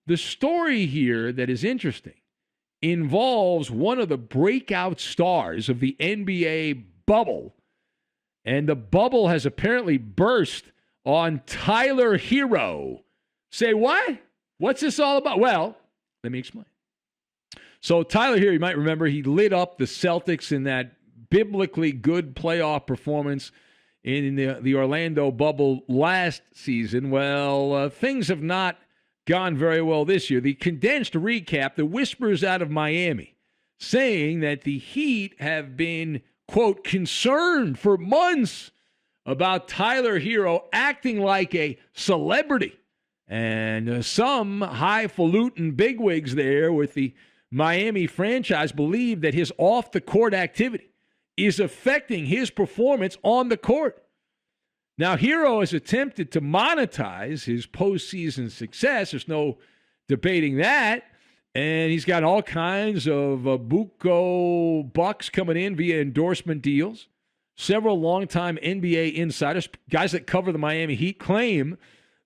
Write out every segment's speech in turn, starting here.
the story here that is interesting involves one of the breakout stars of the NBA bubble. And the bubble has apparently burst on Tyler Herro. Say what? What's this all about? Well, let me explain. So Tyler Herro, you might remember, he lit up the Celtics in that biblically good playoff performance in the Orlando bubble last season. Well, things have not gone very well this year. The condensed recap, the whispers out of Miami, saying that the Heat have been, quote, concerned for months about Tyler Herro acting like a celebrity. And some highfalutin bigwigs there with the Miami franchise believe that his off-the-court activity is affecting his performance on the court. Now, Herro has attempted to monetize his postseason success. There's no debating that. And he's got all kinds of buco bucks coming in via endorsement deals. Several longtime NBA insiders, guys that cover the Miami Heat, claim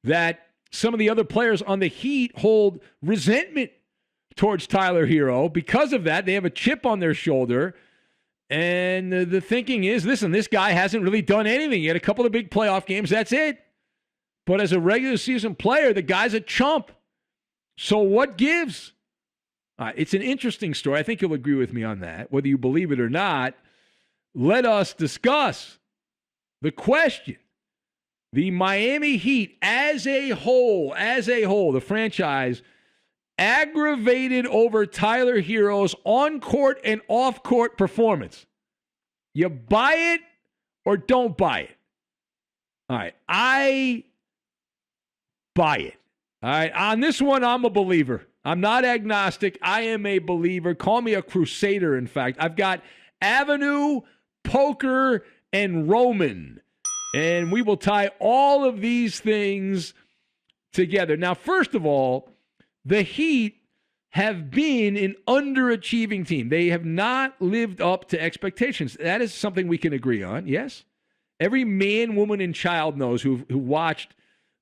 that some of the other players on the Heat hold resentment towards Tyler Herro. Because of that, they have a chip on their shoulder. And the thinking is, listen, this guy hasn't really done anything. He had a couple of big playoff games. That's it. But as a regular season player, the guy's a chump. So what gives? It's an interesting story. I think you'll agree with me on that. Whether you believe it or not, let us discuss the question. The Miami Heat as a whole, the franchise, aggravated over Tyler Herro's on-court and off-court performance. You buy it or don't buy it? All right, I buy it. All right, on this one, I'm a believer. I'm not agnostic. I am a believer. Call me a crusader, in fact. I've got Avenue, Poker, and Roman. And we will tie all of these things together. Now, first of all, the Heat have been an underachieving team. They have not lived up to expectations. That is something we can agree on, yes? Every man, woman, and child knows who watched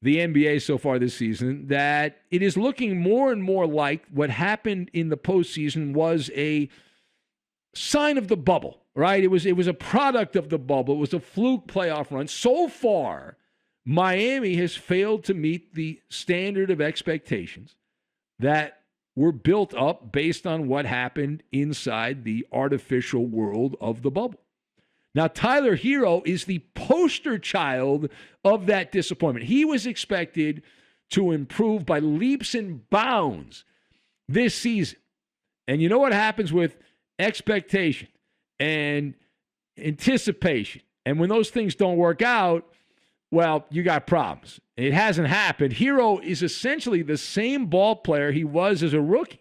the NBA so far this season that it is looking more and more like what happened in the postseason was a sign of the bubble, right? It was a product of the bubble. It was a fluke playoff run. So far, Miami has failed to meet the standard of expectations that were built up based on what happened inside the artificial world of the bubble. Now, Tyler Herro is the poster child of that disappointment. He was expected to improve by leaps and bounds this season. And you know what happens with expectation and anticipation? And when those things don't work out, well, you got problems. It hasn't happened. Herro is essentially the same ball player he was as a rookie.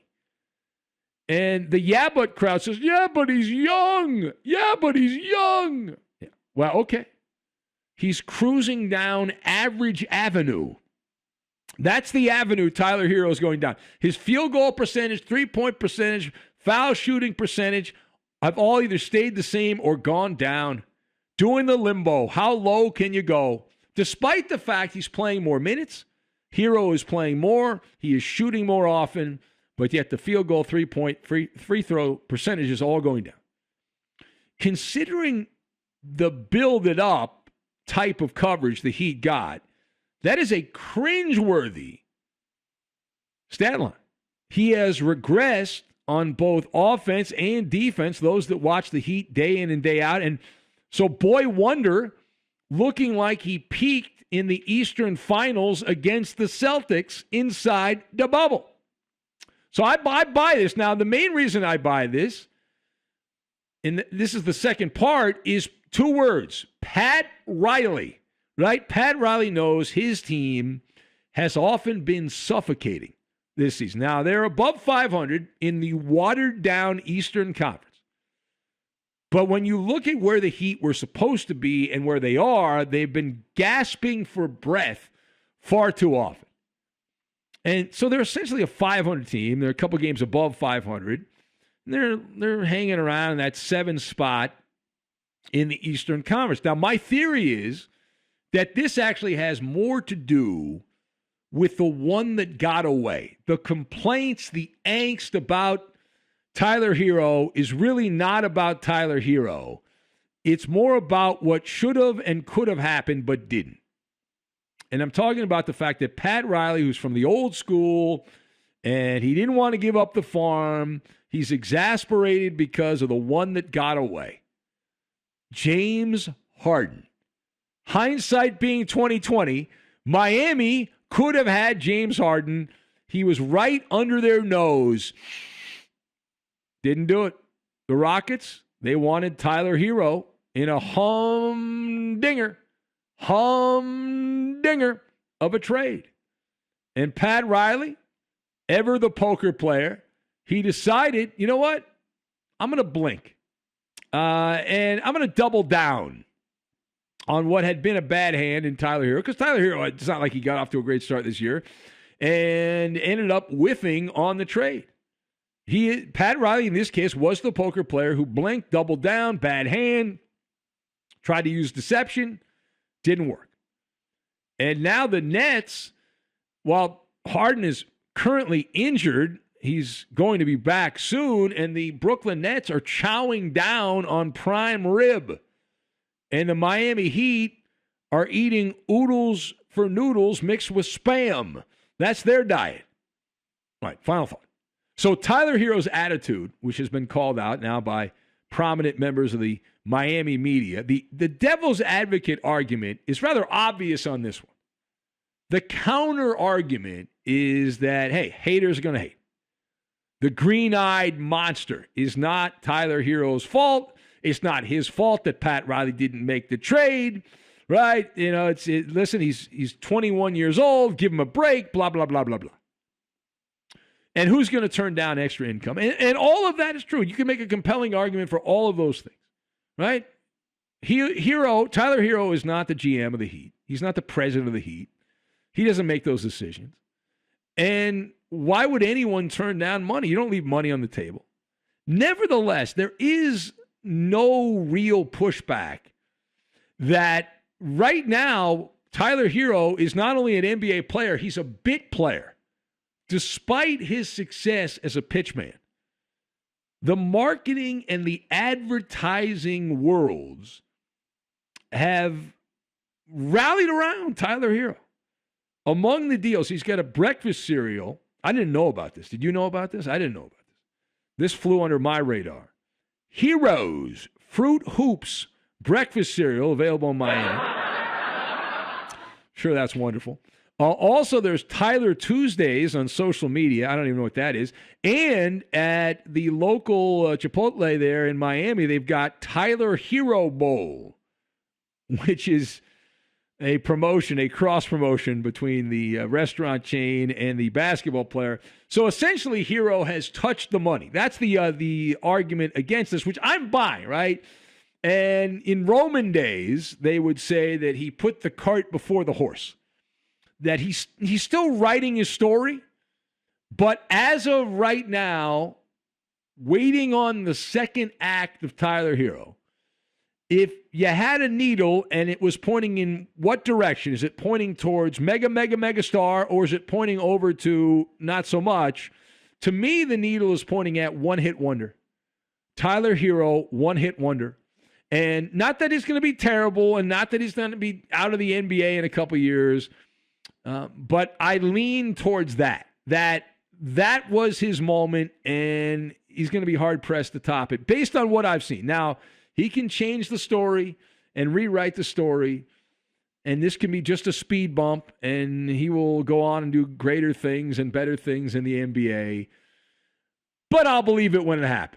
And the yeah, but crowd says, yeah, but he's young. Yeah, but he's young. Yeah. Well, okay. He's cruising down average avenue. That's the avenue Tyler Herro is going down. His field goal percentage, three-point percentage, foul shooting percentage have all either stayed the same or gone down. Doing the limbo. How low can you go? Despite the fact he's playing more minutes, Herro is playing more, he is shooting more often, but yet the field goal, three-point, free throw percentage is all going down. Considering the build-it-up type of coverage the Heat got, that is a cringeworthy stat line. He has regressed on both offense and defense, those that watch the Heat day in and day out. And so Boy Wonder, looking like he peaked in the Eastern Finals against the Celtics inside the bubble. So I buy this. Now, the main reason I buy this, and this is the second part, is two words. Pat Riley, right? Pat Riley knows his team has often been suffocating this season. Now, they're above 500 in the watered-down Eastern Conference. But when you look at where the Heat were supposed to be and where they are, they've been gasping for breath far too often. And so they're essentially a 500 team. They're a couple games above 500. They're hanging around in that 7th spot in the Eastern Conference. Now, my theory is that this actually has more to do with the one that got away. The complaints, the angst about Tyler Herro is really not about Tyler Herro. It's more about what should have and could have happened but didn't. And I'm talking about the fact that Pat Riley, who's from the old school, and he didn't want to give up the farm, he's exasperated because of the one that got away. James Harden. Hindsight being 2020, Miami could have had James Harden. He was right under their nose. Didn't do it. The Rockets, they wanted Tyler Herro in a humdinger of a trade. And Pat Riley, ever the poker player, he decided, you know what? I'm going to blink. And I'm going to double down on what had been a bad hand in Tyler Herro. Because Tyler Herro, it's not like he got off to a great start this year. And ended up whiffing on the trade. Pat Riley, in this case, was the poker player who blinked, doubled down, bad hand, tried to use deception, didn't work. And now the Nets, while Harden is currently injured, he's going to be back soon, and the Brooklyn Nets are chowing down on prime rib. And the Miami Heat are eating oodles for noodles mixed with Spam. That's their diet. All right, final thought. So Tyler Herro's attitude, which has been called out now by prominent members of the Miami media, the devil's advocate argument is rather obvious on this one. The counter argument is that, hey, haters are going to hate. The green-eyed monster is not Tyler Herro's fault. It's not his fault that Pat Riley didn't make the trade, right? You know, listen, he's 21 years old. Give him a break, blah, blah, blah, blah, blah. And who's going to turn down extra income? And all of that is true. You can make a compelling argument for all of those things, right? Tyler Herro is not the GM of the Heat. He's not the president of the Heat. He doesn't make those decisions. And why would anyone turn down money? You don't leave money on the table. Nevertheless, there is no real pushback that right now Tyler Herro is not only an NBA player, he's a bit player. Despite his success as a pitchman, the marketing and the advertising worlds have rallied around Tyler Herro. Among the deals, he's got a breakfast cereal. I didn't know about this. Did you know about this? I didn't know about this. This flew under my radar. Heroes Fruit Hoops breakfast cereal available in Miami. Sure, that's wonderful. Also, there's Tyler Tuesdays on social media. I don't even know what that is. And at the local Chipotle there in Miami, they've got Tyler Herro Bowl, which is a promotion, a cross-promotion between the restaurant chain and the basketball player. So essentially, Herro has touched the money. That's the argument against this, which I'm buying, right? And in Roman days, they would say that he put the cart before the horse. That he's still writing his story, but as of right now, waiting on the second act of Tyler Herro, if you had a needle and it was pointing in what direction? Is it pointing towards mega star, or is it pointing over to not so much? To me, the needle is pointing at one-hit wonder. Tyler Herro, one-hit wonder. And not that he's going to be terrible, and not that he's going to be out of the NBA in a couple years, but I lean towards that was his moment, and he's going to be hard-pressed to top it based on what I've seen. Now, he can change the story and rewrite the story, and this can be just a speed bump, and he will go on and do greater things and better things in the NBA. But I'll believe it when it happens.